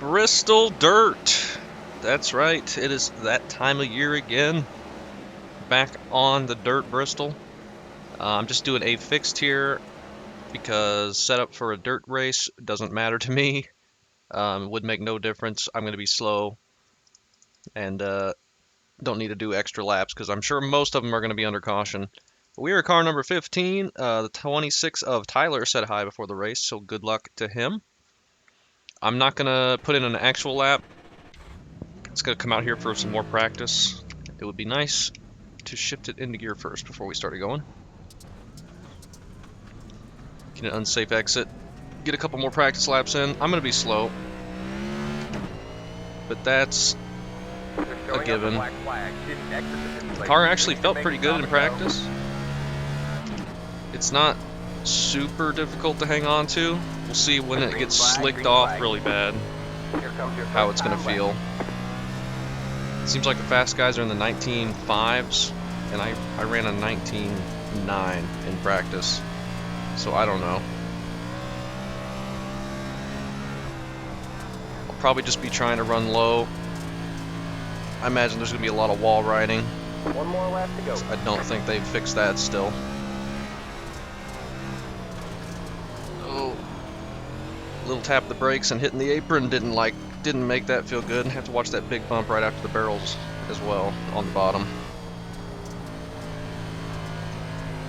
Bristol Dirt. That's right. It is that time of year again. Back on the dirt, Bristol. I'm just doing a fixed here because setup for a dirt race doesn't matter to me. It would make no difference. I'm going to be slow and don't need to do extra laps because I'm sure most of them are going to be under caution. We are car number 15. The 26 of Tyler said hi before the race, so good luck to him. I'm not going to put in an actual lap. It's going to come out here for some more practice. It would be nice to shift it into gear first before we started going. Get an unsafe exit. Get a couple more practice laps in. I'm going to be slow, but that's a given. The car actually felt pretty good in practice. It's not super difficult to hang on to. We'll see when it gets slicked off really bad how it's going to feel. It seems like the fast guys are in the 19.5s, and I ran a 19.9 in practice, so I don't know. I'll probably just be trying to run low. I imagine there's going to be a lot of wall riding. One more lap to go. I don't think they've fixed that still. Oh, little tap of the brakes and hitting the apron didn't make that feel good. Have to watch that big bump right after the barrels as well on the bottom.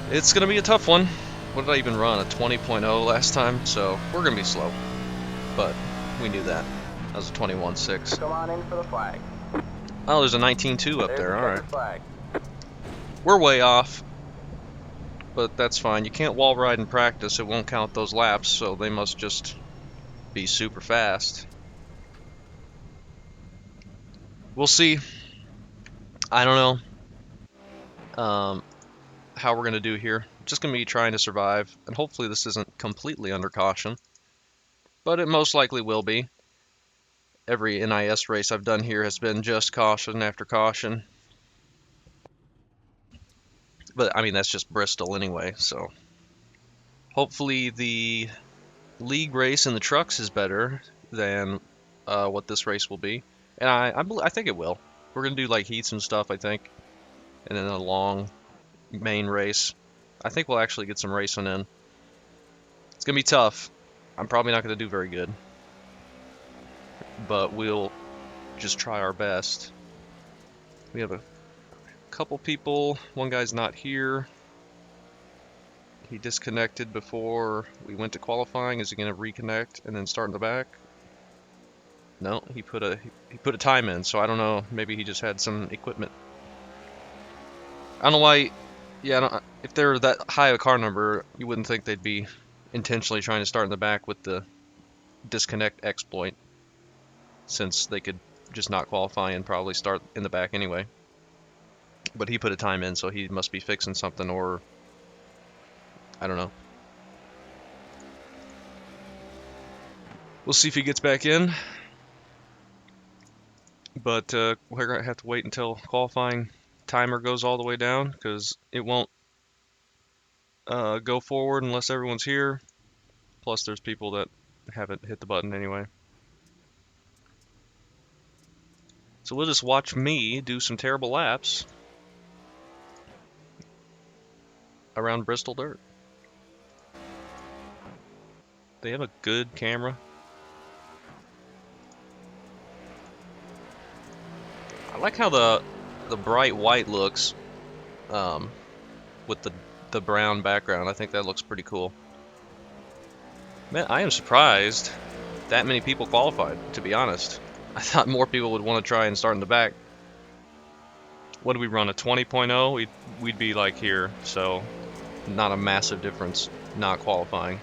It's gonna be a tough one. What did I even run? A 20.0 last time, so we're gonna be slow. But we knew that. That was a 21.6. Come on in for the flag. Oh, there's a 19.2 up there. All right. Flag. We're way off, but that's fine. You can't wall ride in practice. It won't count those laps, so they must just be super fast. We'll see. I don't know how we're going to do here. Just going to be trying to survive, and hopefully this isn't completely under caution, but it most likely will be. Every NIS race I've done here has been just caution after caution. But, I mean, that's just Bristol anyway, so hopefully the league race in the trucks is better than what this race will be. And I think it will. We're going to do like heats and stuff, I think, and then a long main race. I think we'll actually get some racing in. It's going to be tough. I'm probably not going to do very good, but we'll just try our best. We have a couple people. One guy's not here. He disconnected before we went to qualifying. Is he going to reconnect and then start in the back? No, he put a time in, so I don't know. Maybe he just had some equipment. I don't know why. Yeah, if they're that high a car number, you wouldn't think they'd be intentionally trying to start in the back with the disconnect exploit, since they could just not qualify and probably start in the back anyway. But he put a time in, so he must be fixing something, or I don't know. We'll see if he gets back in. But we're going to have to wait until qualifying timer goes all the way down, because it won't go forward unless everyone's here. Plus there's people that haven't hit the button anyway. So we'll just watch me do some terrible laps around Bristol Dirt. They have a good camera. I like how the bright white looks with the brown background. I think that looks pretty cool. Man, I am surprised that many people qualified, to be honest. I thought more people would want to try and start in the back. What did we run, a 20.0? We'd be like here, so not a massive difference not qualifying.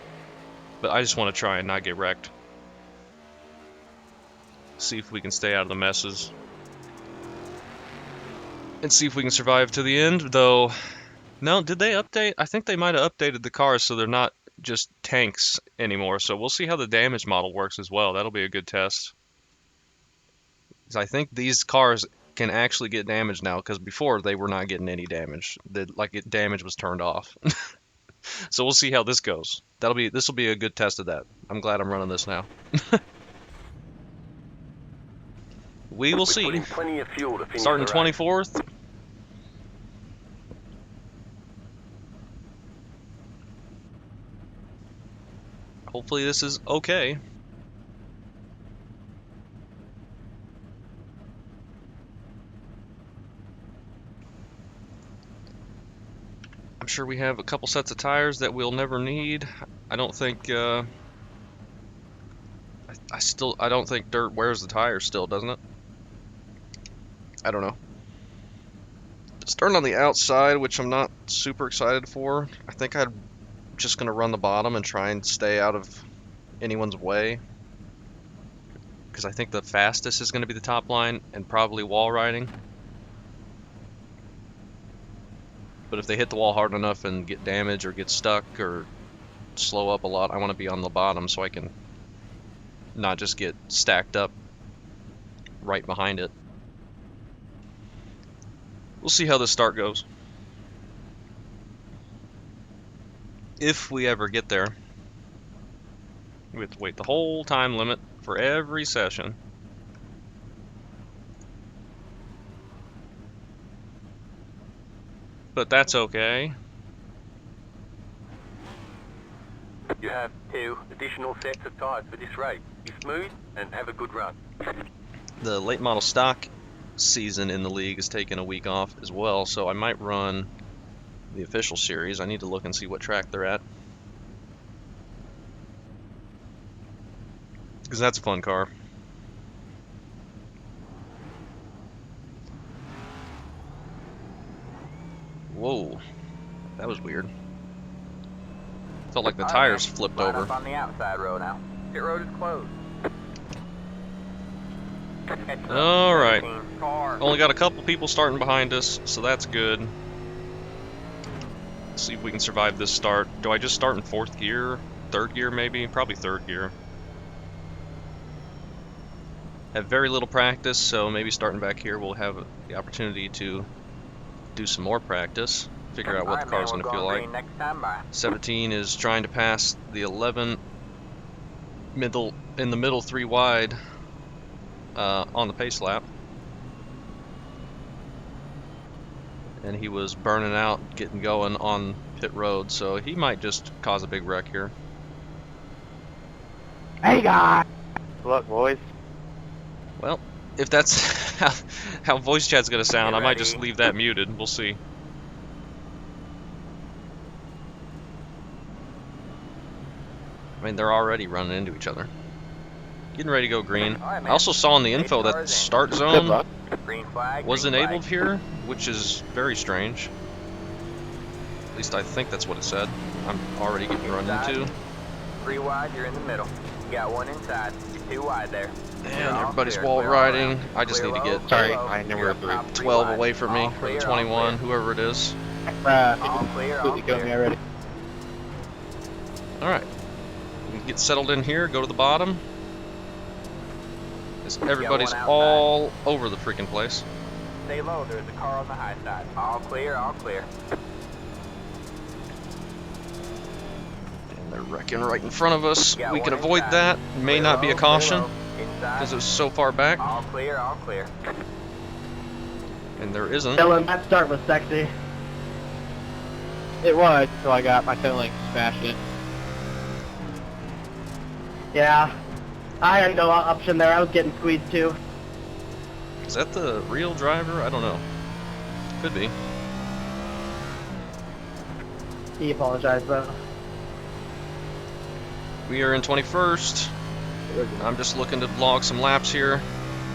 But I just want to try and not get wrecked. See if we can stay out of the messes. And see if we can survive to the end, though. No, did they update? I think they might have updated the cars so they're not just tanks anymore. So we'll see how the damage model works as well. That'll be a good test. I think these cars can actually get damage now, because before they were not getting any damage. Damage was turned off. So we'll see how this goes. This will be a good test of that. I'm glad I'm running this now. We will We're see. putting plenty of fuel to finish Starting the race. 24th. Hopefully this is okay. I'm sure we have a couple sets of tires that we'll never need. I don't think I don't think Dirt wears the tires still, doesn't it? I don't know. Starting on the outside, which I'm not super excited for. I think I'm just gonna run the bottom and try and stay out of anyone's way, because I think the fastest is going to be the top line and probably wall riding. But if they hit the wall hard enough and get damaged or get stuck or slow up a lot, I want to be on the bottom so I can not just get stacked up right behind it. We'll see how this start goes. If we ever get there. We have to wait the whole time limit for every session. But that's okay. You have 2 additional sets of tires for this race. Be smooth and have a good run. The late model stock season in the league is taking a week off as well, so I might run the official series. I need to look and see what track they're at, because that's a fun car. Whoa, that was weird. Felt like the tires flipped Line over. up on the outside row now. Pit road is closed. All right. Car. Only got a couple people starting behind us, so that's good. Let's see if we can survive this start. Do I just start in 4th gear? 3rd gear maybe? Probably 3rd gear. Have very little practice, so maybe starting back here we'll have the opportunity to do some more practice. Figure out what the car's going to feel like. 17 is trying to pass the 11 in the middle 3 wide on the pace lap. And he was burning out, getting going on pit road, so he might just cause a big wreck here. Hey guys! Look, boys. Well, if that's how voice chat's gonna sound, I might just leave that muted. We'll see. I mean, they're already running into each other. Getting ready to go green. Right, I also saw in the info that the start Good zone luck. Green flag. was green enabled flag. here, which is very strange. At least I think that's what it said. I'm already getting run into. 3 wide, you're in the middle. You got 1 inside. You're 2 wide there. And everybody's wall riding. I just need to get Sorry, I never agree. 12 away from me, or the 21, whoever it is. All clear, all Completely got me clear. already. Alright. We can get settled in here, go to the bottom. Because everybody's outside. all over the freaking place. Stay low, there's a car on the high side. All clear, all clear. And they're wrecking right in front of us. Got We can 1 avoid inside. that. May Clear not be a low, clear caution, low. Inside. because it was so far back. All clear, all clear. And there isn't. Dylan, that start was sexy. It was until I got my toe link smashed in. Yeah. I had no option there. I was getting squeezed too. Is that the real driver? I don't know. Could be. He apologized though. We are in 21st. I'm just looking to log some laps here.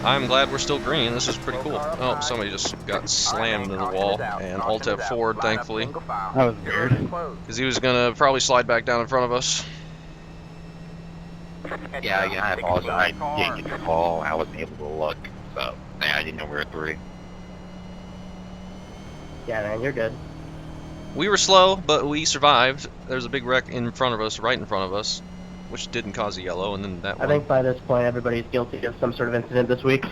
I'm glad we're still green. This is pretty cool. Oh, somebody just got slammed into the wall. And Alt F forward, thankfully, That was weird. because he was going to probably slide back down in front of us. Yeah, again, I apologize. I didn't get your call. I wasn't able to look. So, yeah, I didn't know we were 3. Yeah, man, you're good. We were slow, but we survived. There's a big wreck in front of us, right in front of us, which didn't cause a yellow, and then that I one. think by this point everybody's guilty of some sort of incident this week.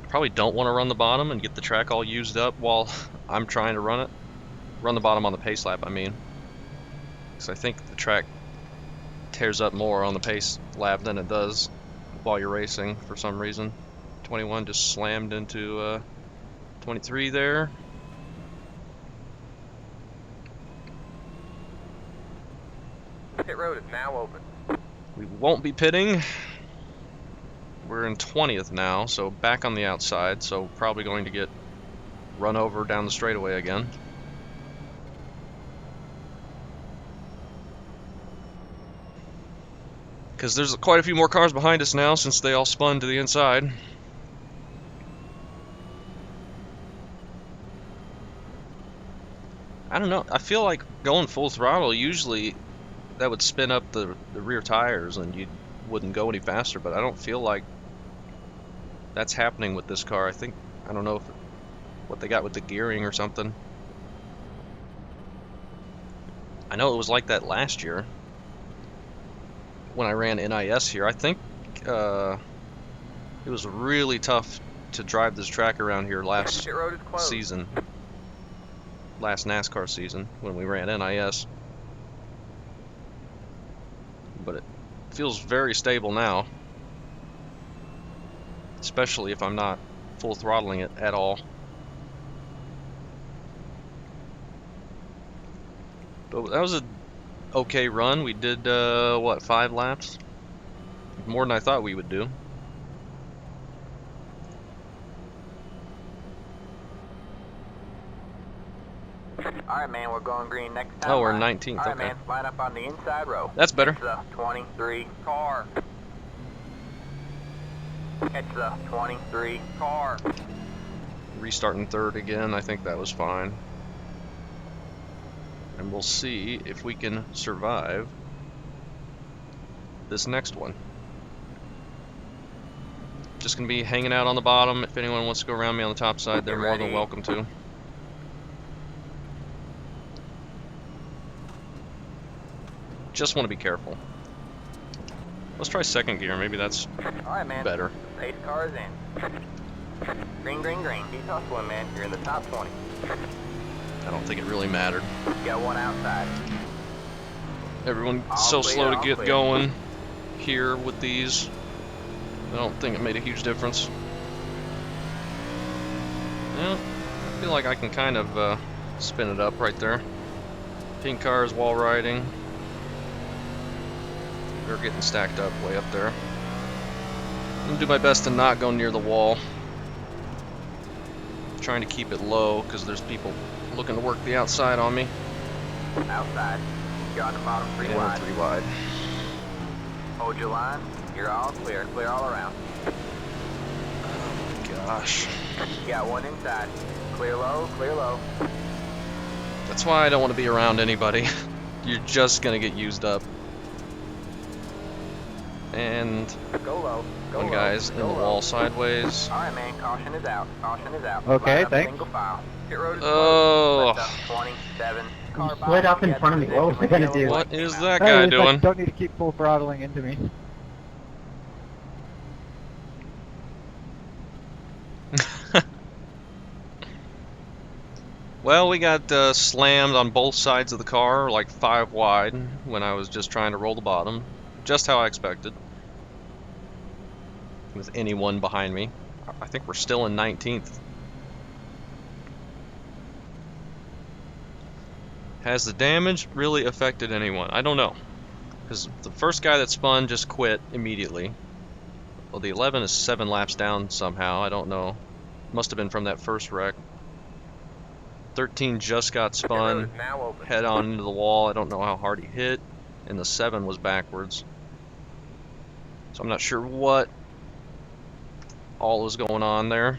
Probably don't want to run the bottom and get the track all used up while I'm trying to run it. Run the bottom on the pace lap, I mean. Because I think the track tears up more on the pace lap than it does while you're racing for some reason. 21 just slammed into 23 there. Pit road is now open. We won't be pitting. We're in 20th now, so back on the outside, so probably going to get run over down the straightaway again. Because there's quite a few more cars behind us now since they all spun to the inside. I don't know. I feel like going full throttle, usually that would spin up the rear tires and you wouldn't go any faster, but I don't feel like that's happening with this car. I don't know what they got with the gearing or something. I know it was like that last year when I ran NIS here. I think it was really tough to drive this track around here last Pit road is closed. season. Last NASCAR season when we ran NIS. But it feels very stable now. Especially if I'm not full throttling it at all. But that was a okay run. We did, what, 5 laps? More than I thought we would do. Alright, man, we're going green next time. Oh, we're in 19th, Alright, okay. man, line up on the inside row. That's better. Catch the 23 car. Catch the 23 car. Restarting third again, I think that was fine. And we'll see if we can survive this next one. Just gonna be hanging out on the bottom. If anyone wants to go around me on the top side, they're more than welcome to. Just want to be careful. Let's try second gear. Maybe that's Alright, man. better. Pace car is in. Green, green, green. Keep hustling, man. You're in the top 20. I don't think it really mattered. Got one outside. Everyone's All so clear, slow to all get clear. going here with these. I don't think it made a huge difference. Yeah, I feel like I can kind of spin it up right there. Pink cars, wall riding. They're getting stacked up way up there. I'm gonna do my best to not go near the wall. Trying to keep it low because there's people looking to work the outside on me. Outside. You're on the bottom, 3 And we're wide. 3 wide. Hold your line. You're all clear. Clear all around. Oh my gosh. You got one inside. Clear low, clear low. That's why I don't want to be around anybody. You're just gonna get used up. And Go low. Go one low. guy's in the Go low. wall sideways. Alright, man. Caution is out. Caution is out. Okay, Line up thanks. Single file. Pit road is Oh. closed. Left up 27. Car Split behind up in you, front of me. position What was I when gonna yellow do? What light came is out. that Hey, guy at least I doing? don't need to keep full throttling into me. Well, we got slammed on both sides of the car, like 5 wide, when I was just trying to roll the bottom. Just how I expected. With anyone behind me. I think we're still in 19th. Has the damage really affected anyone? I don't know. Because the first guy that spun just quit immediately. Well, the 11 is 7 laps down somehow. I don't know. Must have been from that first wreck. 13 just got Pit road spun, is now open. head on into the wall. I don't know how hard he hit. And the 7 was backwards. So I'm not sure what all was going on there.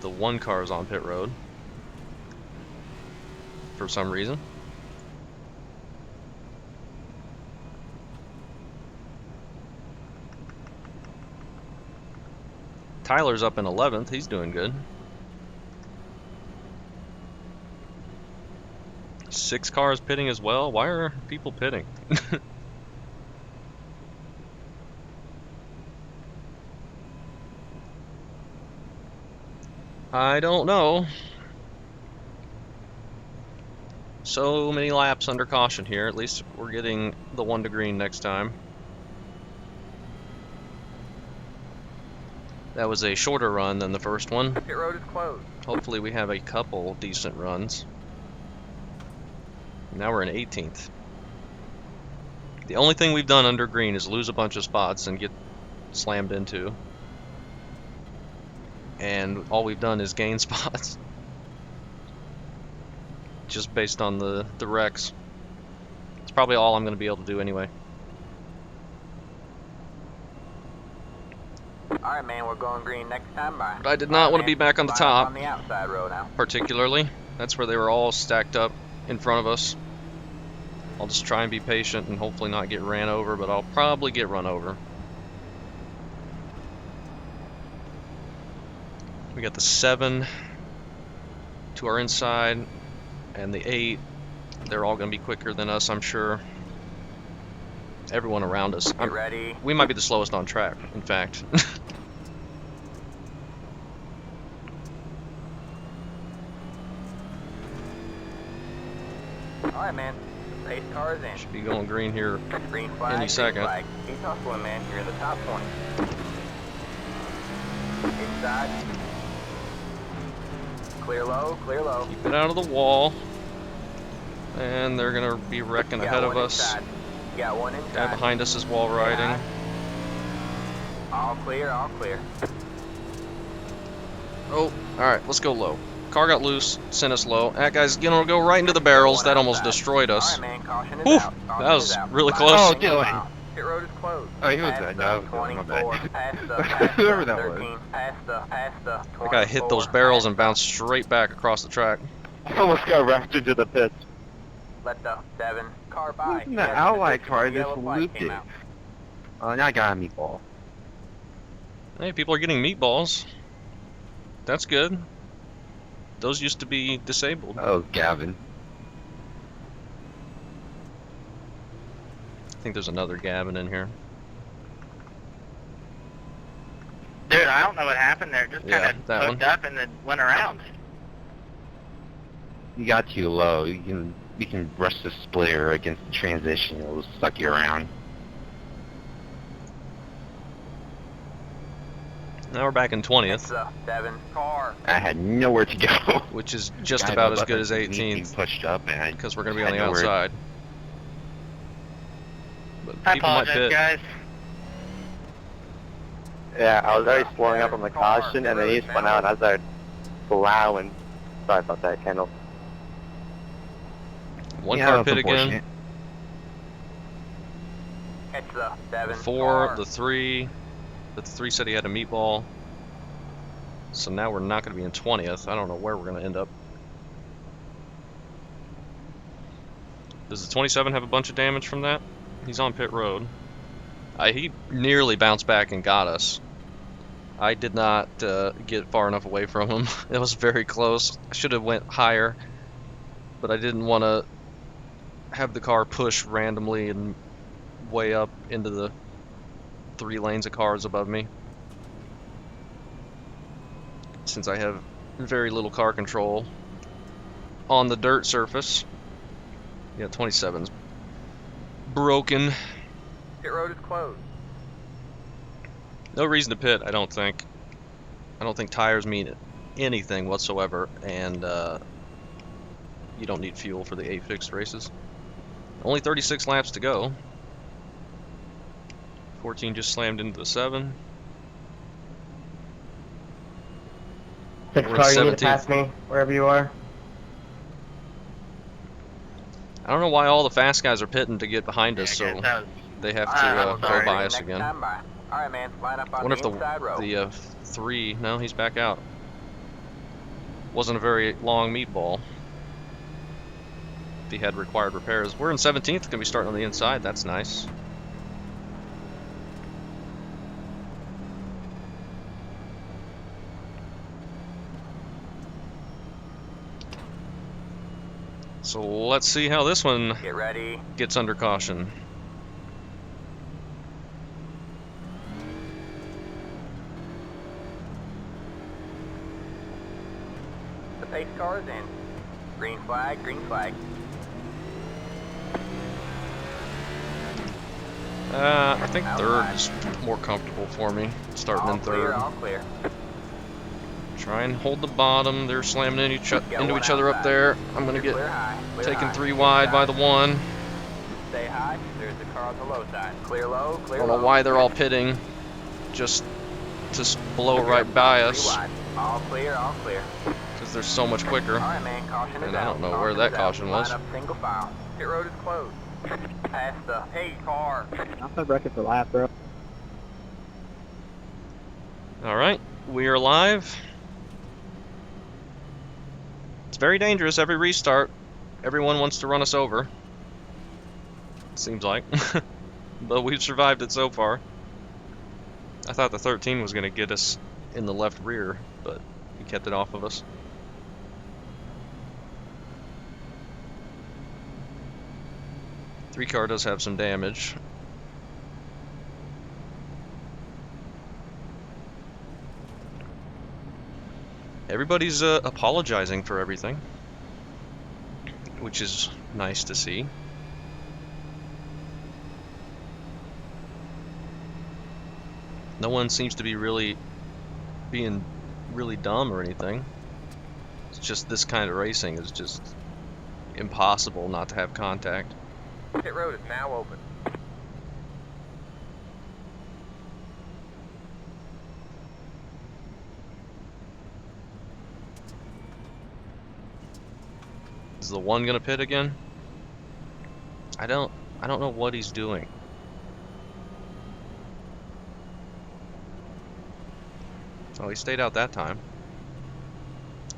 The 1 car is on pit road. For some reason. Tyler's up in 11th. He's doing good. 6 cars pitting as well. Why are people pitting? I don't know. So many laps under caution here. At least we're getting the 1 to green next time. That was a shorter run than the first one. Pit road is closed. Hopefully we have a couple decent runs. Now we're in 18th. The only thing we've done under green is lose a bunch of spots and get slammed into. And all we've done is gain spots. Just based on the wrecks. It's probably all I'm going to be able to do anyway. Alright, man, we're going green next time by. But I did not want to be back on the top. On the outside road now. Particularly. That's where they were all stacked up in front of us. I'll just try and be patient and hopefully not get ran over, but I'll probably get run over. We got the 7 to our inside and the 8. They're all going to be quicker than us, I'm sure. Everyone around us. Get ready. We might be the slowest on track, in fact. Alright, man. Pace car is in. Should be going green here Green flag. any second. Flag. Keep hustling, man. You're in the top 20. Inside. Clear low, clear low. Keep it out of the wall. And they're going to be wrecking You got ahead of one us. inside. You got one inside. Guy behind us is wall riding. All clear, all clear. Oh, alright, let's go low. Car got loose, sent us low. That guy's gonna go right into the barrels. That almost destroyed us. Alright, man, caution is Whew, out. Caution that is was out. really Last close. Oh, 1 Dylan. mile. Pit road is closed. Oh, he was Past good. the No, my 24, bad. past Whoever that 13, was. past the 24. That guy hit those barrels and bounced straight back across the track. I almost got wrapped into the pits. Let the 7 car by. Who's in the Yes, ally additional car just yellow flag looped came it? out. Oh, now I got a meatball. Hey, people are getting meatballs. That's good. Those used to be disabled. Oh, Gavin. I think there's another Gavin in here. Dude, I don't know what happened there. Just Yeah, kind of that hooked one. up and then went around. You got too low. You can brush the splitter against the transition. It'll suck you around. Now we're back in It's 20th, the 7 car. I had nowhere to go. which is just Guy about as above good us as was being 18th, pushed up, and because we're going to be on had the nowhere- outside. But I people might apologize, pit. guys. Yeah, I was already slowing up on the caution, and then he just went out, and I started plowing. Sorry about that, Kendall. One Yeah, car that's pit again. unfortunate. It's the 7 The 4, car. the 3. The 3 said he had a meatball. So now we're not going to be in 20th. I don't know where we're going to end up. Does the 27 have a bunch of damage from that? He's on pit road. He nearly bounced back and got us. I did not get far enough away from him. It was very close. I should have went higher, but I didn't want to have the car push randomly and way up into the 3 lanes of cars above me, since I have very little car control on the dirt surface. Yeah, 27's broken. Pit road is closed. No reason to pit, I don't think. I don't think tires mean anything whatsoever, and you don't need fuel for the 8 fixed races. Only 36 laps to go. 14 just slammed into the 7. 6 We're car, you need to 17th. pass me, wherever you are. I don't know why all the fast guys are pitting to get behind us, Yeah, I so guess that was- they have I'm to go sorry. by us Next again. time by. Alright, man, line up I on wonder the if inside row. the 3, no, he's back out. Wasn't a very long meatball. If he had required repairs. We're in 17th, gonna be starting on the inside, that's nice. So let's see how this one Get ready. gets under caution. The pace car is in. Green flag, green flag. I think third is more comfortable for me, starting in third. All clear. Try and hold the bottom. They're slamming into each other up there. I'm gonna get Clear high. Clear taken high. 3 wide by the one. Stay high. There's the car on the low side. Clear low. I Clear don't low. know why they're all pitting, just to blow right by 3 us, wide. All clear. All clear. because they're so much quicker. All right, man. Caution is And out. I don't know where that is caution out. was. Line up single file. Pit road is closed. Past the 8 car. I'm record for lap, bro. All right, we are live. It's very dangerous every restart. Everyone wants to run us over. Seems like. But we've survived it so far. I thought the 13 was going to get us in the left rear, but he kept it off of us. Three car does have some damage. Everybody's apologizing for everything, which is nice to see. No one seems to be being really dumb or anything. It's just this kind of racing is just impossible not to have contact. Pit road is now open. Is the one gonna pit again? I don't know what he's doing. Oh, he stayed out that time.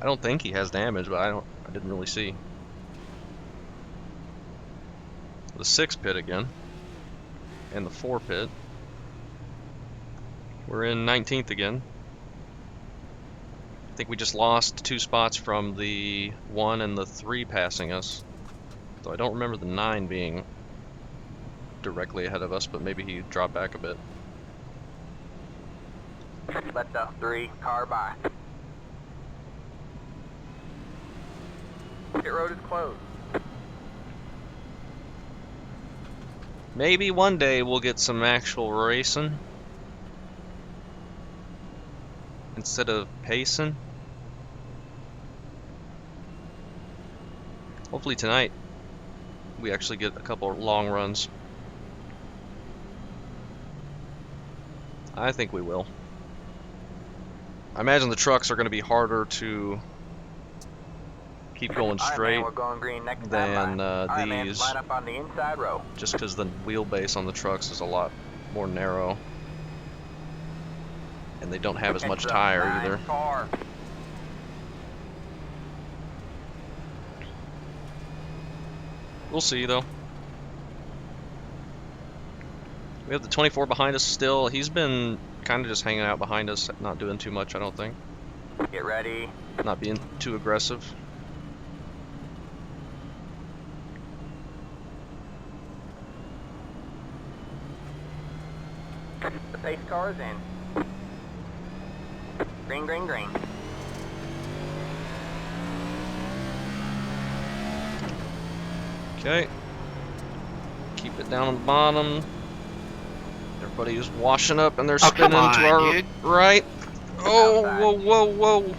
I don't think he has damage, but I didn't really see. The 6 pit again. And the 4 pit. We're in 19th again. I think we just lost 2 spots from the 1 and the 3 passing us. Though I don't remember the 9 being directly ahead of us, but maybe he dropped back a bit. Let the 3 car by. Pit road is closed. Maybe one day we'll get some actual racing instead of pacing. Hopefully tonight we actually get a couple of long runs. I think we will. I imagine the trucks are going to be harder to keep going All right, straight man, we're going green next than time All right, man, these, line up on the inside row. just because the wheelbase on the trucks is a lot more narrow. And they don't have as much It's a tire 9 either. car. We'll see though. We have the 24 behind us still. He's been kind of just hanging out behind us, not doing too much, I don't think. Get ready. Not being too aggressive. The pace car is in. Green, green, green. Okay. Keep it down on the bottom. Everybody is washing up and they're Oh, spinning come on, to our dude. right. Oh, Outside. whoa, whoa, whoa.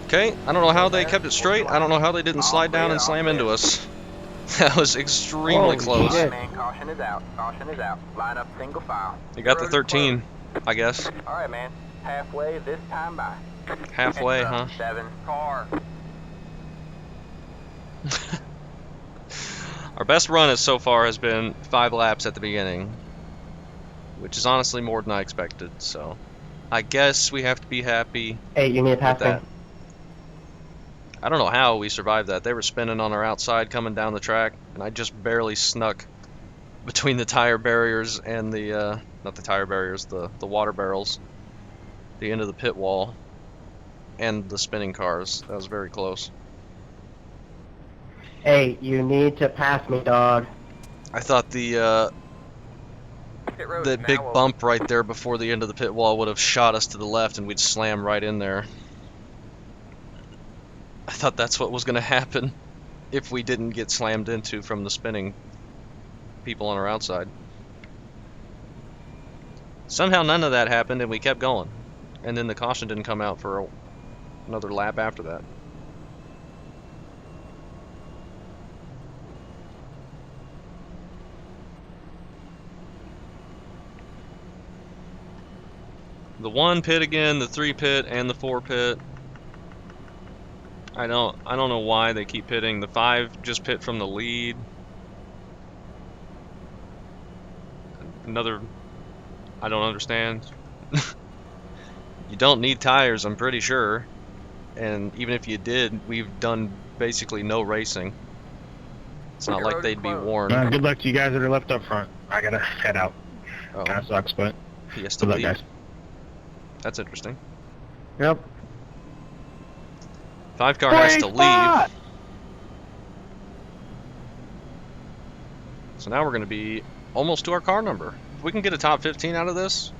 Okay, I don't know how they kept it straight. I don't know how they didn't slide down and slam into us. That was extremely Holy close. shit. Man, caution is out. Caution is out. Line up single file. They got the Pit road is 13, I guess. closed. All right, man. Halfway this time by. Halfway, It's a huh? 7 car. Our best run so far has been 5 laps at the beginning, which is honestly more than I expected, so I guess we have to be happy Hey, you need to with pass that. me. I don't know how we survived that. They were spinning on our outside coming down the track, and I just barely snuck between the tire barriers and the, not the tire barriers, the water barrels, the end of the pit wall, and the spinning cars. That was very close. Hey, you need to pass me, dog. I thought the Pit road the is now big open. bump right there before the end of the pit wall would have shot us to the left and we'd slam right in there. I thought that's what was going to happen if we didn't get slammed into from the spinning people on our outside. Somehow none of that happened and we kept going. And then the caution didn't come out for another lap after that. The 1 pit again, the 3 pit, and the 4 pit. I don't know why they keep pitting. The 5 just pit from the lead. Another, I don't understand. You don't need tires, I'm pretty sure. And even if you did, we've done basically no racing. It's not like they'd be warned. Good luck to you guys that are left up front. I gotta head out. Oh, Kinda sucks, but he has to good luck, leave. guys. That's interesting. Yep. 5 car has to leave. So now we're going to be almost to our car number. If we can get a top 15 out of this,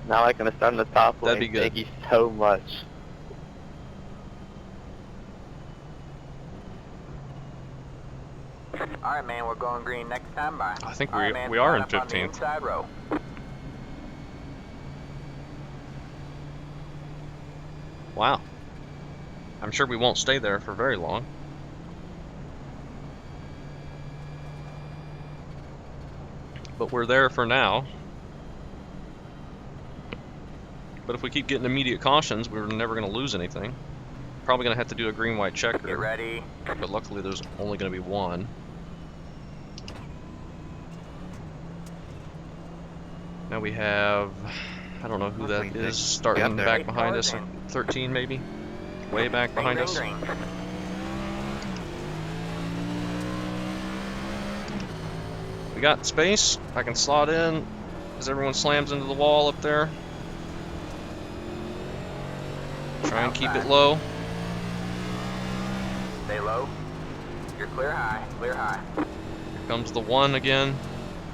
Now I can start in the top lane. That'd be good. Thank you so much. Alright, man, we're going green next time by. I think All right, man, we are in line up on the 15th. inside row. Wow. I'm sure we won't stay there for very long. But we're there for now. But if we keep getting immediate cautions, we're never going to lose anything. Probably going to have to do a green-white checker. Get ready. But luckily there's only going to be one. Now we have, I don't know who that is, starting there. back behind us. 13 maybe? Way back behind us. Green. We got space. I can slot in as everyone slams into the wall up there. Try and keep it low. Stay low. You're clear high. Clear high. Here comes the 1 again.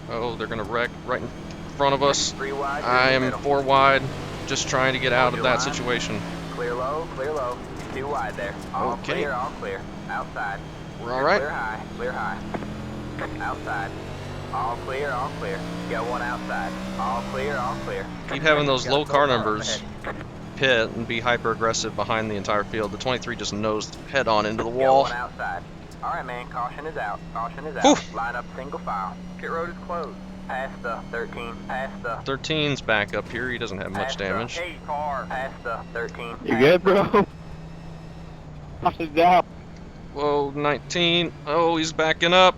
Oh, they're gonna wreck right in front of us. 3 wide. I you're in the am middle. 4 wide, just trying to get out of Hold that your line. situation. Clear low. Clear low. You're 2 wide there. All Okay. clear. All clear. Outside. We're all You're right. Clear high. Clear high. Outside. All clear. All clear. You got 1 outside. All clear. All clear. Keep having those You got low so car far up numbers ahead. pit and be hyper aggressive behind the entire field. The 23 just nosed head on into the You got wall. 1 outside. All right, man. Caution is out. Caution is out. Whew. Line up single file. Pit road is closed. Past the 13. Past the 13's back up here. He doesn't have much past the damage. 8 car. Past the 13. You good, bro? Push it down. Whoa, 19. Oh, he's backing up.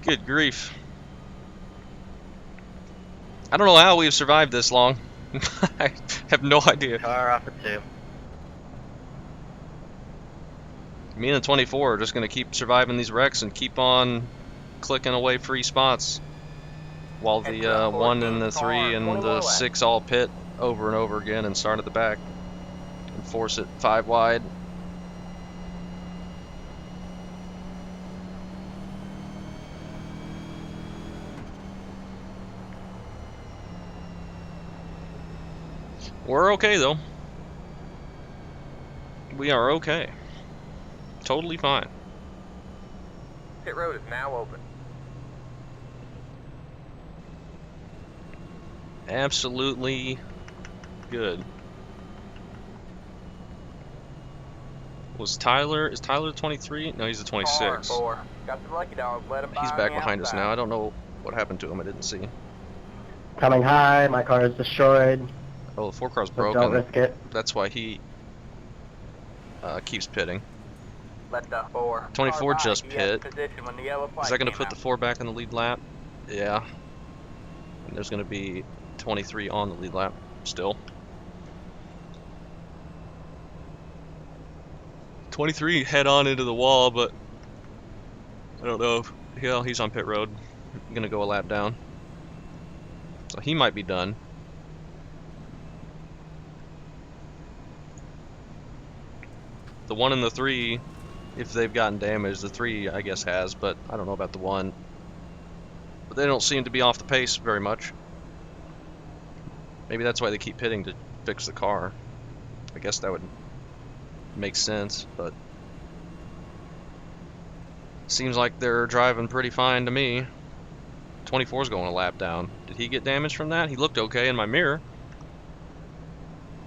Good grief. I don't know how we've survived this long. I have no idea. Car off at 2. Me and the 24 are just going to keep surviving these wrecks and keep on clicking away free spots. While the 1 and the 3 and the 6 all pit over and over again and start at the back. And force it 5 wide. We're okay though. We are okay. Totally fine. Pit road is now open. Absolutely good. Is Tyler the 23? No, he's the 26. Car 4. Got the lucky dog. Let him by He's on back the behind us outside. now. I don't know what happened to him. I didn't see. Coming high, my car is destroyed. Oh, the 4 car's So don't broken. risk it. That's why he keeps pitting. Let the 4. 24 car by. just He had pit. position when the yellow Is flag that going to came put the out. 4 back in the lead lap? Yeah. And there's going to be 23 on the lead lap still. 23 head on into the wall, but I don't know. Yeah, he's on pit road. Going to go a lap down. So he might be done. The 1 and the 3, if they've gotten damaged, the 3 I guess has, but I don't know about the 1. But they don't seem to be off the pace very much. Maybe that's why they keep pitting, to fix the car. I guess that would make sense, but seems like they're driving pretty fine to me. 24's going a lap down. Did he get damage from that? He looked okay in my mirror.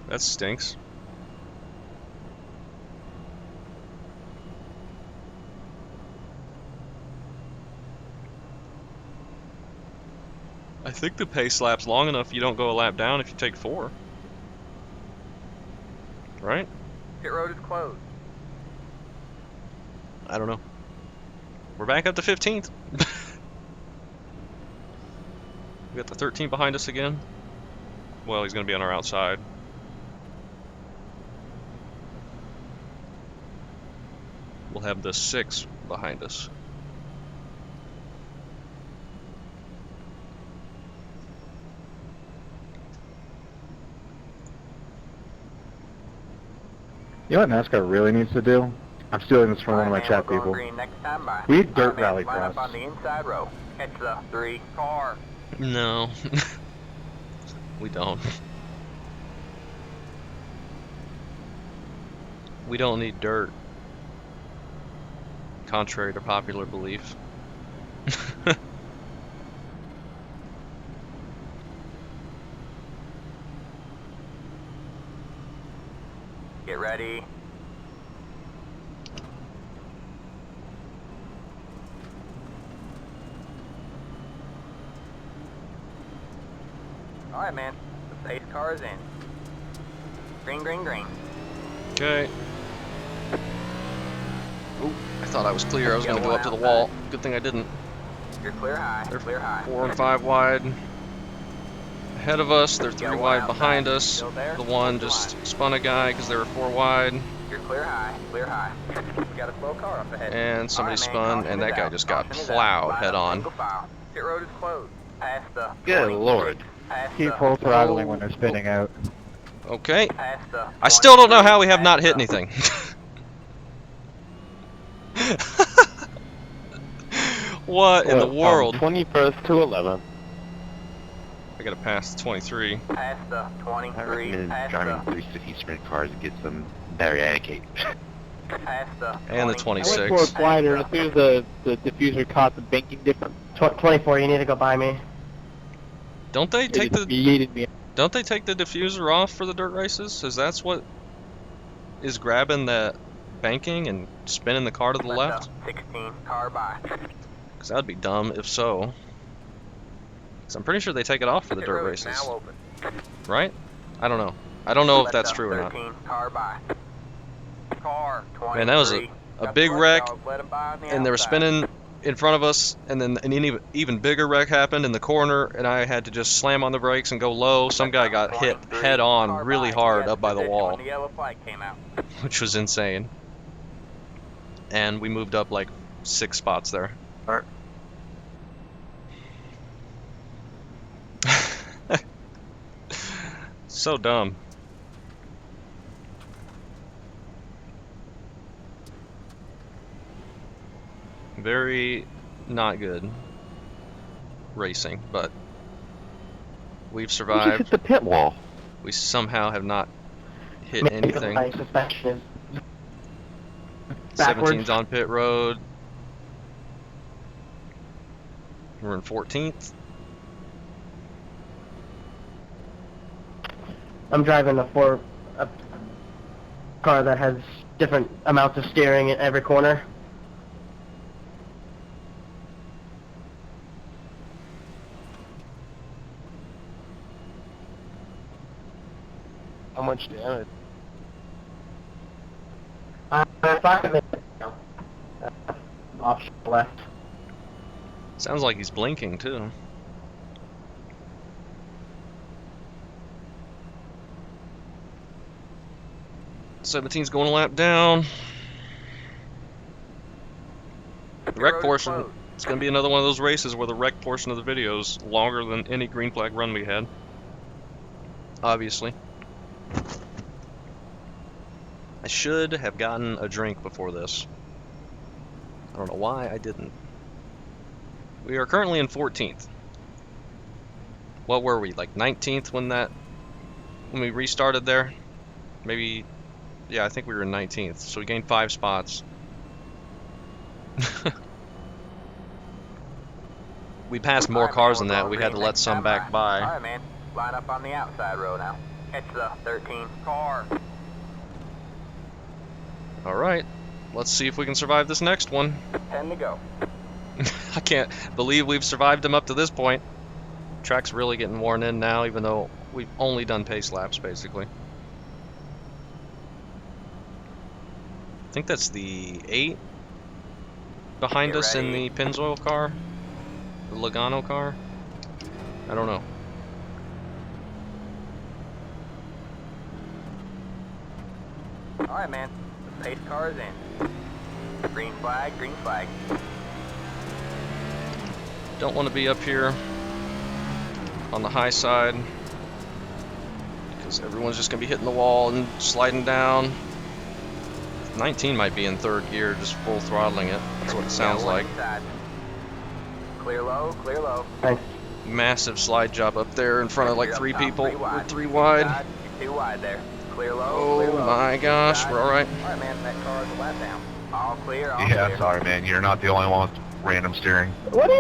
That stinks. I think the pace lap's long enough you don't go a lap down if you take 4. Right? Pit road is closed. I don't know. We're back up to 15th. We got the 13 behind us again. Well, he's going to be on our outside. We'll have the 6 behind us. You know what NASCAR really needs to do? I'm stealing this from one of my chat We're going people. green next time by. We need dirt Alright, man, rally line up cross. on the inside row. Catch the 3 car. No. We don't. We don't need dirt. Contrary to popular belief. Get ready. Alright, man. The pace car is in. Green, green, green. Okay. Oh, I thought I was clear. I was going to go up to the wall. Good thing I didn't. You're clear high. They're Clear high. 4 and 5 wide ahead of us. They're 3 wide behind us. Still there? The one Hold just line. spun a guy because they were 4 wide. You're clear high. Clear high. We got a slow car up ahead. And somebody Alright, man, spun, caution and is that guy out. just got Caution is out. plowed Line head up, on. single file. Pit road is closed. Past the Good 20. lord. Past Keep the full throttling when they're spinning out. Okay. Past the I still don't know how we have 23, not hit past the- anything. What in the world? 21st to 11th. I gotta pass the 23. Past the I 23. recommend Past driving the 350 sprint cars to get some better etiquette. past the And the 20. I went 26. for a glider as soon as the diffuser caught the banking difference. 24, you need to go by me. Don't they take It the yeeted me. Don't they take the diffuser off for the dirt races? Is that's what is grabbing that banking and spinning the car to the Let left? the 16 car by. Because that would be dumb if so. Because I'm pretty sure they take it off for the Pit dirt road is races, now open. right? I don't know. I don't know if Let that's the true or not. 13 car by. Car 23. Man, that was a Got big the wreck, dog, let 'em by on the and they were outside. spinning in front of us, and then an even bigger wreck happened in the corner, and I had to just slam on the brakes and go low. Some guy got hit 23 head on car really by. hard He up by the had wall, When the yellow flag came out. which was insane. And we moved up like 6 spots there. So dumb. Very not good racing, but we've We just survived. hit the pit wall. We somehow have not hit Maybe anything. my suspension is backwards. 17's on pit road. We're in 14th. I'm driving a car that has different amounts of steering in every corner. How much damage? 5 minutes now. Option left. Sounds like he's blinking too. '17's going a lap down. The Pit wreck road is portion, closed. it's going to be another one of those races where the wreck portion of the video is longer than any green flag run we had. Obviously. I should have gotten a drink before this. I don't know why I didn't. We are currently in 14th. What were we, like 19th when we restarted there? Maybe, yeah, I think we were in 19th, so we gained 5 spots. we passed more cars than that. We had to let some back by. Alright, man. Line up on the outside row now. Catch the 13 car. All right, let's see if we can survive this next one. 10 to go. I can't believe we've survived them up to this point. Track's really getting worn in now, even though we've only done pace laps, basically. I think that's the 8 behind Get us in ready. the Pennzoil car, the Logano car. I don't know. Alright, man. The pace car is in. Green flag, green flag. Don't want to be up here on the high side because everyone's just going to be hitting the wall and sliding down. 19 might be in third gear, just full throttling it. That's what it sounds Yeah, one like. inside. Clear low, clear low. Thanks. Massive slide job up there in front of like You're up 3 top, people. 3 We're wide. 3 wide. Inside, you're 2 wide there. Clear low, clear Oh low. my gosh, Inside. we're alright. Alright, man, that car is a lap down. All clear, all Yeah, clear. sorry, man. You're not the only one with random steering. What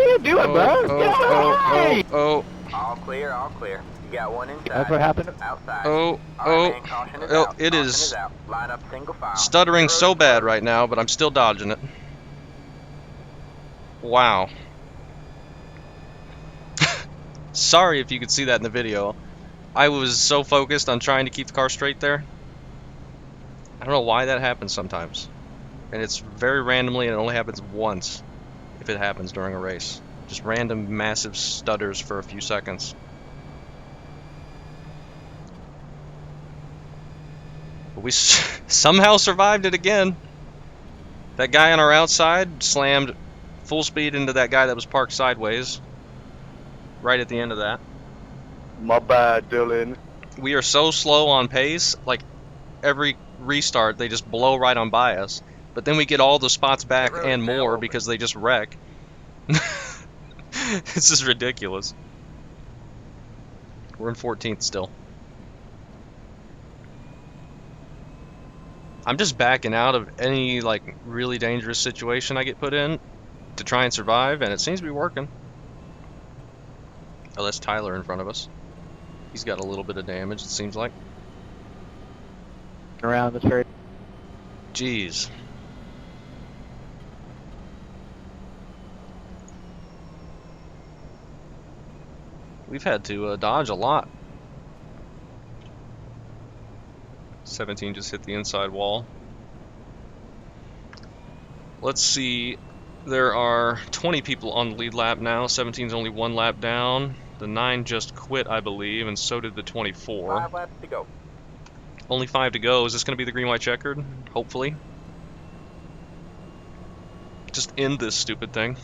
are you doing, Oh, bro? oh, Get away! oh, All clear, all clear. You got one inside. That's what happened. Outside. oh, Alright, oh, man, caution is oh, out. it Caution is out. Line up single file. stuttering Your so road's bad closed. right now, but I'm still dodging it. Wow. Sorry if you could see that in the video. I was so focused on trying to keep the car straight there. I don't know why that happens sometimes. And it's very randomly, and it only happens once if it happens during a race. Just random massive stutters for a few seconds. But we somehow survived it again. That guy on our outside slammed full speed into that guy that was parked sideways. Right at the end of that. My bad, Dylan. We are so slow on pace, like every restart they just blow right on by us. But then we get all the spots back The road and is now more open. because they just wreck. This is ridiculous. We're in 14th still. I'm just backing out of any like really dangerous situation I get put in to try and survive, and it seems to be working. Oh, that's Tyler in front of us. He's got a little bit of damage, it seems like. Around the straight. Jeez. We've had to dodge a lot. 17 just hit the inside wall. Let's see. There are 20 people on the lead lap now. 17's only 1 lap down. The 9 just quit, I believe, and so did the 24. 5 laps to go. Only 5 to go. Is this going to be the green, white, checkered? Hopefully. Just end this stupid thing.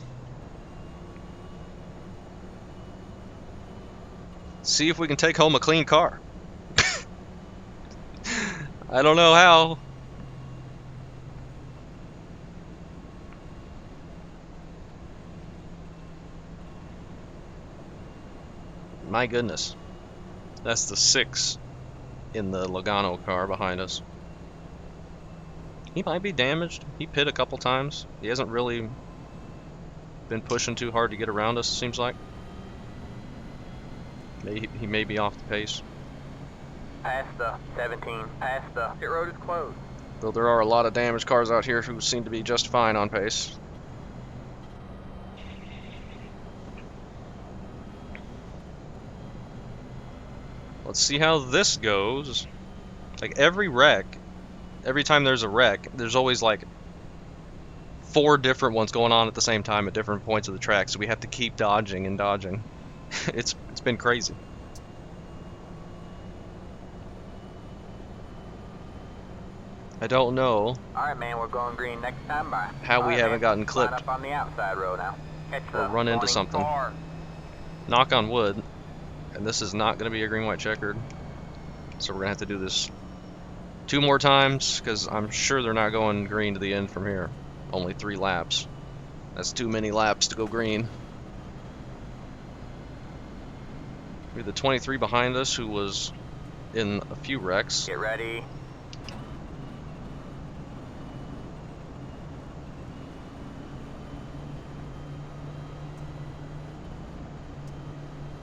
See if we can take home a clean car. I don't know how. My goodness. That's the 6 in the Logano car behind us. He might be damaged. He pit a couple times. He hasn't really been pushing too hard to get around us, it seems like. He may be off the pace. Past the 17. Past the pit road is closed. Though there are a lot of damaged cars out here who seem to be just fine on pace. Let's see how this goes. Like every wreck, every time there's a wreck, there's always like 4 different ones going on at the same time at different points of the track, so we have to keep dodging and dodging. It's been crazy. I don't know Alright, man, we're going green next time by. how we Alright, haven't man, gotten line clipped up on the outside row now. Catch or the run into 20 something. car. Knock on wood. And this is not going to be a green, white, checkered. So we're going to have to do this 2 more times, because I'm sure they're not going green to the end from here. Only 3 laps. That's too many laps to go green. We have the 23 behind us who was in a few wrecks. Get ready.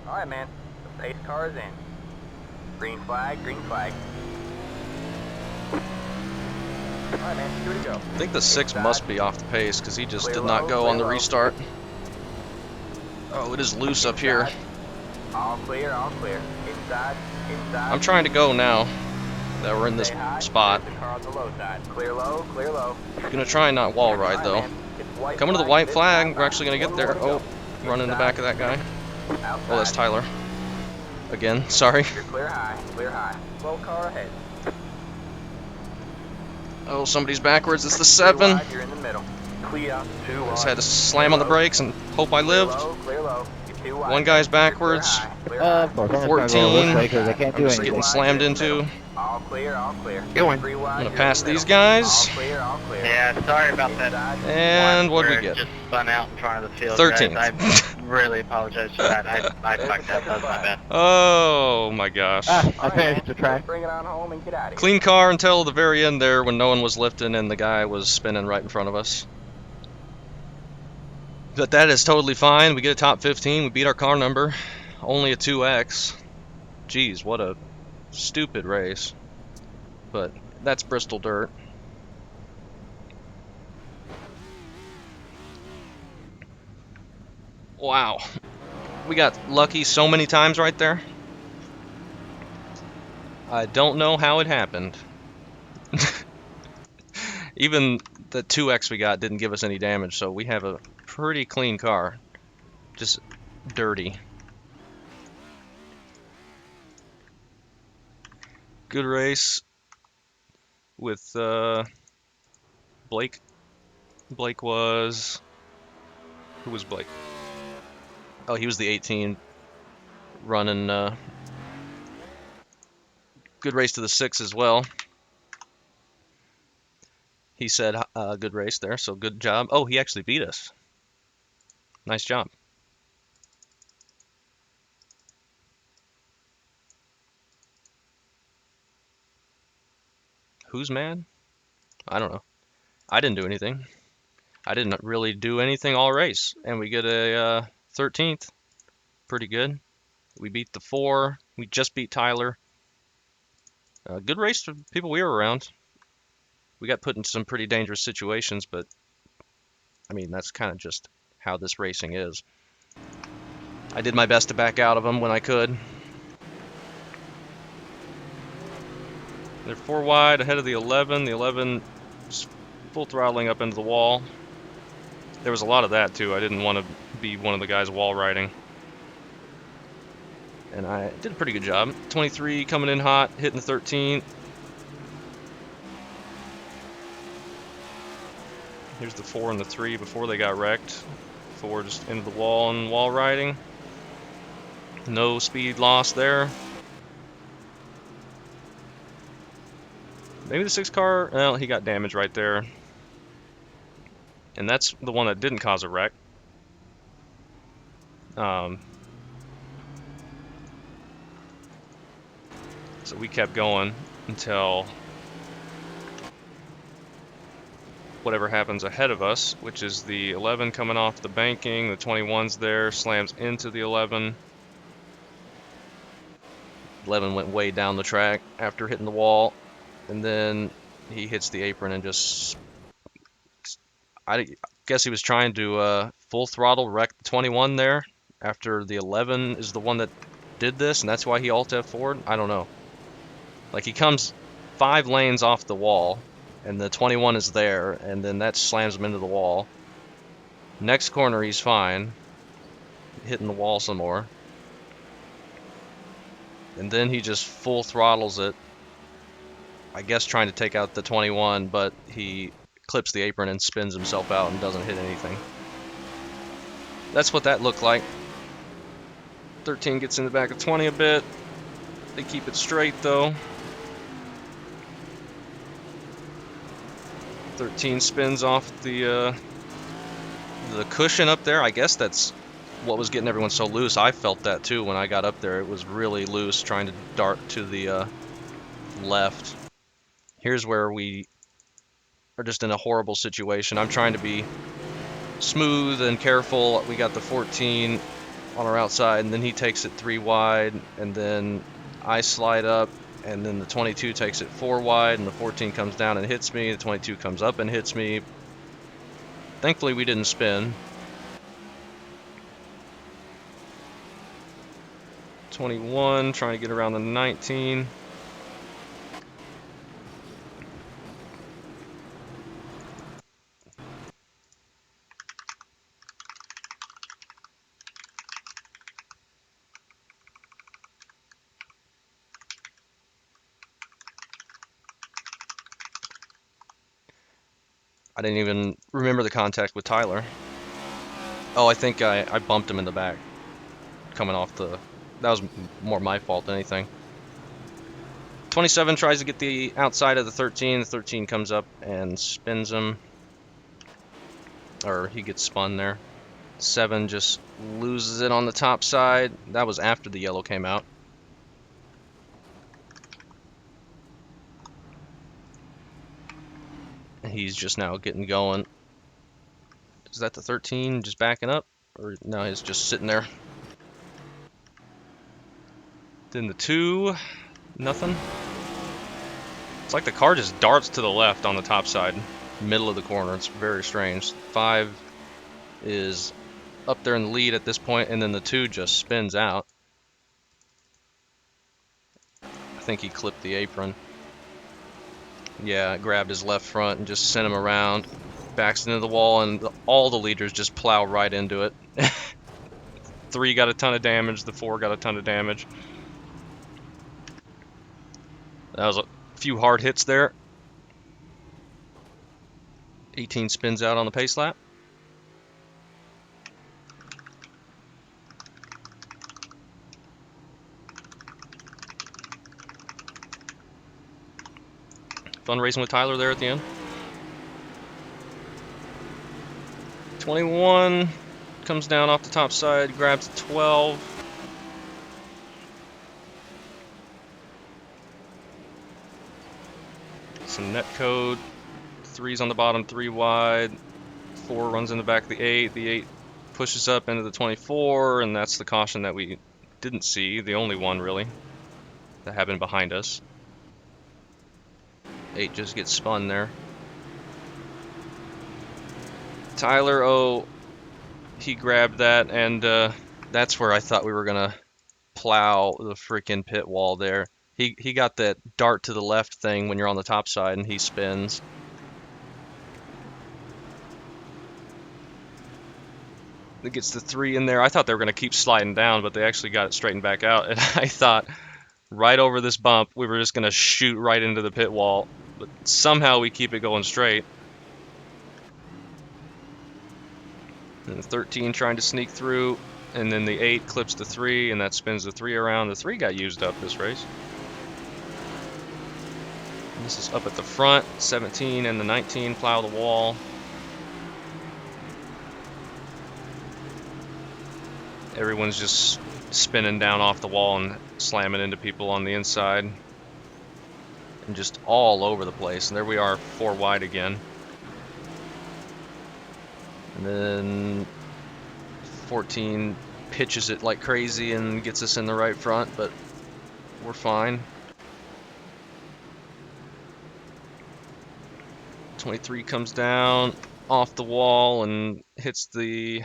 Alright, man. The pace car is in. Green flag, green flag. Alright, man, here we go. I think the 6 Inside. must be off the pace because he just Clear did not low, go clear on the low. restart. Oh, it is loose up here. Inside. All clear, all clear. Inside, inside. I'm trying to go now that we're in this Stay high. spot. There's the car on the low side. Clear low, clear low. Gonna try and not wall ride Alright, though. man. It's white Coming to the flag white this flag, time. we're actually gonna get One there. more to Oh, go. run in the Inside. back of that guy. Outside. Oh, that's Tyler. Again, sorry. You're clear high, clear high. Slow car ahead. Oh, somebody's backwards. It's the Clear 7. wide, you're in the middle. Clear, two Just wide. had to slam on the brakes and hope I Clear lived. low, clear low. You're too wide. One guy's You're clear backwards. high, clear high. Of course, I'm just 14. gonna go this way because I can't I'm do just anything. getting slammed You're in the into. middle. All clear, all clear. Going. Three wide, I'm gonna you're pass in the these middle. guys. All clear, all clear. Yeah, sorry about that. Inside. And one what did we where it get? Just spun out in front of the field. 13th. Guys. I really apologize for that. I fucked up. That was my bad. Oh my gosh. I All right, finished man. the track. Bring it on home and get out of here. Clean car until the very end there when no one was lifting and the guy was spinning right in front of us. But that is totally fine. We get a top 15. We beat our car number. Only a 2X. Jeez, what a stupid race. But that's Bristol Dirt. Wow. We got lucky so many times right there. I don't know how it happened. Even the 2X we got didn't give us any damage, so we have a pretty clean car. Just dirty. Good race with Blake. Blake was... Who was Blake? Oh, he was the 18 running. Good race to the 6 as well. He said good race there, so good job. Oh, he actually beat us. Nice job. Who's mad? I don't know. I didn't do anything. I didn't really do anything all race. And we get a 13th. Pretty good. We beat the 4. We just beat Tyler. Good race for the people we were around. We got put in some pretty dangerous situations, but I mean, that's kind of just how this racing is. I did my best to back out of them when I could. They're 4 wide ahead of the 11. The 11 is full throttling up into the wall. There was a lot of that too. I didn't want to be one of the guys wall riding. And I did a pretty good job. 23 coming in hot, hitting the 13. Here's the 4 and the 3 before they got wrecked. 4 just into the wall and wall riding. No speed loss there. Maybe the 6 car, well, he got damaged right there. And that's the one that didn't cause a wreck. So we kept going until whatever happens ahead of us, which is the 11 coming off the banking. The 21's there, slams into the 11. 11 went way down the track after hitting the wall, and then he hits the apron and just... I guess he was trying to full throttle wreck the 21 there after the 11 is the one that did this, and that's why he alt F4'd. I don't know. Like, he comes 5 lanes off the wall, and the 21 is there, and then that slams him into the wall. Next corner, he's fine. Hitting the wall some more. And then he just full throttles it. I guess trying to take out the 21, but he clips the apron and spins himself out and doesn't hit anything. That's what that looked like. 13 gets in the back of 20 a bit. They keep it straight, though. 13 spins off the cushion up there. I guess that's what was getting everyone so loose. I felt that too when I got up there. It was really loose trying to dart to the left. Here's where we are just in a horrible situation. I'm trying to be smooth and careful. We got the 14 on our outside, and then he takes it 3 wide, and then I slide up, and then the 22 takes it 4 wide, and the 14 comes down and hits me. The 22 comes up and hits me. Thankfully, we didn't spin. 21 trying to get around the 19. I didn't even remember the contact with Tyler. Oh, I think I bumped him in the back coming off the... That was more my fault than anything. 27 tries to get the outside of the 13. The 13 comes up and spins him. Or he gets spun there. 7 just loses it on the top side. That was after the yellow came out. He's just now getting going. Is that the 13 just backing up? Or no, he's just sitting there. Then the 2, nothing. It's like the car just darts to the left on the top side, middle of the corner. It's very strange. 5 is up there in the lead at this point, and then the 2 just spins out. I think he clipped the apron. Yeah, grabbed his left front and just sent him around. Backs into the wall, and all the leaders just plow right into it. 3 got a ton of damage, the 4 got a ton of damage. That was a few hard hits there. 18 spins out on the pace lap. Fun racing with Tyler there at the end. 21 comes down off the top side, grabs 12. Some net code. 3's on the bottom, 3 wide. 4 runs in the back of the 8. The 8 pushes up into the 24, and that's the caution that we didn't see. The only one, really, that happened behind us. 8 just gets spun there. Tyler, oh, he grabbed that, and that's where I thought we were going to plow the freaking pit wall there. He got that dart to the left thing when you're on the top side, and he spins. It gets the 3 in there. I thought they were going to keep sliding down, but they actually got it straightened back out. And I thought right over this bump, we were just going to shoot right into the pit wall. But somehow we keep it going straight. And the 13 trying to sneak through. And then the 8 clips the 3, and that spins the 3 around. The 3 got used up this race. This is up at the front. 17 and the 19 plow the wall. Everyone's just spinning down off the wall and slamming into people on the inside. And just all over the place. And there we are, 4 wide again. And then 14 pitches it like crazy and gets us in the right front, but we're fine. 23 comes down off the wall and hits the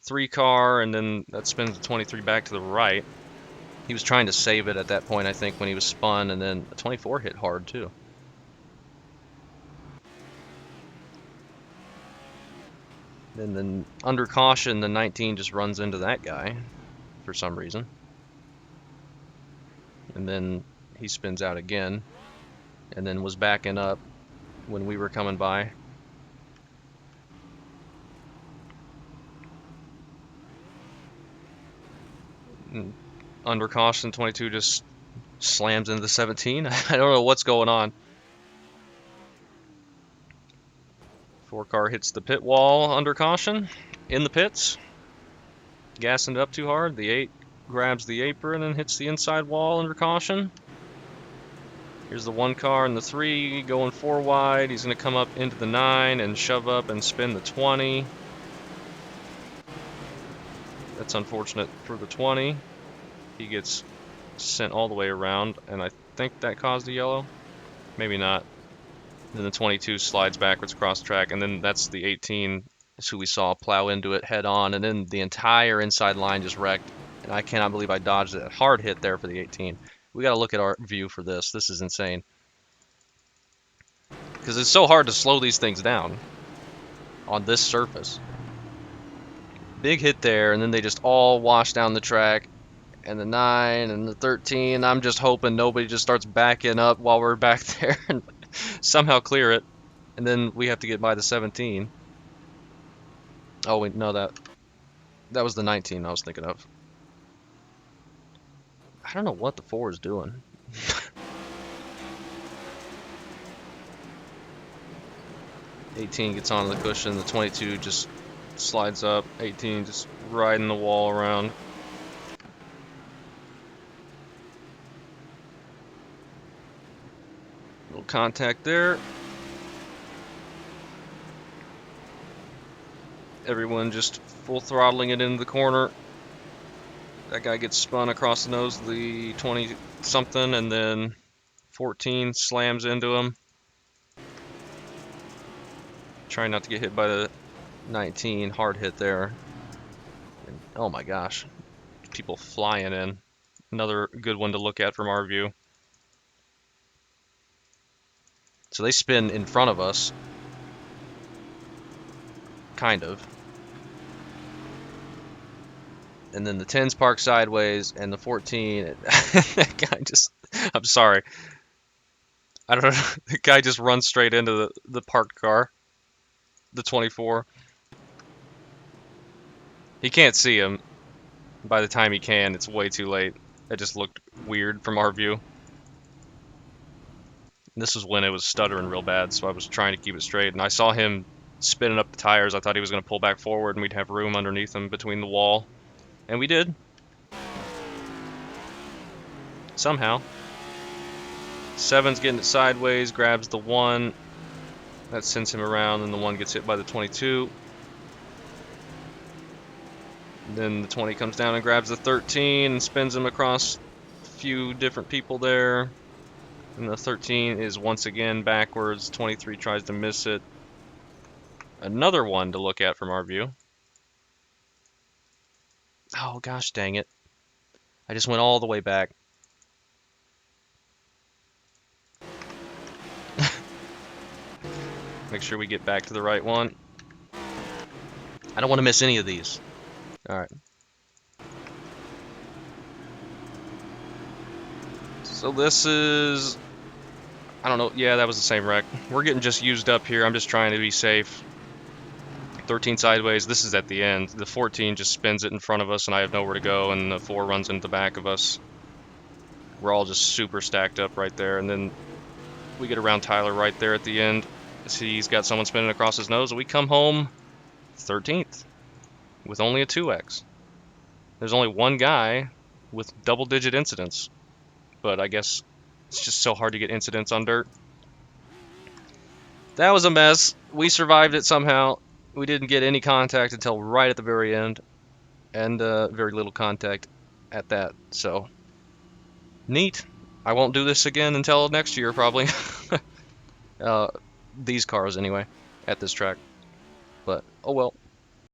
3 car, and then that spins the 23 back to the right. He was trying to save it at that point, I think, when he was spun, and then the 24 hit hard too. Then under caution, the 19 just runs into that guy for some reason. And then he spins out again, and then was backing up when we were coming by. And under caution, 22 just slams into the 17. I don't know what's going on. 4 car hits the pit wall under caution in the pits. Gassing it up too hard. The 8 grabs the apron and hits the inside wall under caution. Here's the 1 car and the 3 going 4 wide. He's going to come up into the 9 and shove up and spin the 20. That's unfortunate for the 20. He gets sent all the way around, and I think that caused the yellow. Maybe not. Then the 22 slides backwards across the track, and then that's the 18 is who we saw plow into it head on, and then the entire inside line just wrecked. And I cannot believe I dodged that hard hit there for the 18. We got to look at our view for this. This is insane. Because it's so hard to slow these things down on this surface. Big hit there, and then they just all wash down the track. And the 9 and the 13, I'm just hoping nobody just starts backing up while we're back there and somehow clear it. And then we have to get by the 17. Oh, wait, no, that was the 19 I was thinking of. I don't know what the 4 is doing. 18 gets on the cushion, the 22 just slides up, 18 just riding the wall around. Little contact there. Everyone just full throttling it into the corner. That guy gets spun across the nose of the 20 something, and then 14 slams into him. Trying not to get hit by the 19. Hard hit there. And, oh my gosh. People flying in. Another good one to look at from our view. So they spin in front of us. Kind of. And then the 10's park sideways, and the 14, that guy just, I'm sorry. I don't know, the guy just runs straight into the parked car. The 24. He can't see him. By the time he can, it's way too late. It just looked weird from our view. This was when it was stuttering real bad, so I was trying to keep it straight. And I saw him spinning up the tires. I thought he was going to pull back forward, and we'd have room underneath him between the wall. And we did. Somehow. 7's getting it sideways, grabs the 1. That sends him around, and the 1 gets hit by the 22. Then the 20 comes down and grabs the 13 and spins him across a few different people there. And the 13 is once again backwards. 23 tries to miss it. Another one to look at from our view. Oh gosh dang it. I just went all the way back. Make sure we get back to the right one. I don't want to miss any of these. Alright. So this is... I don't know. Yeah, that was the same wreck. We're getting just used up here. I'm just trying to be safe. 13 sideways. This is at the end. The 14 just spins it in front of us, and I have nowhere to go, and the 4 runs into the back of us. We're all just super stacked up right there, and then we get around Tyler right there at the end. He's got someone spinning across his nose, and we come home 13th with only a 2x. There's only one guy with double-digit incidents, but I guess it's just so hard to get incidents on dirt. That was a mess. We survived it somehow. We didn't get any contact until right at the very end, and very little contact at that, so neat. I won't do this again until next year, probably. These cars, anyway, at this track. But, oh well.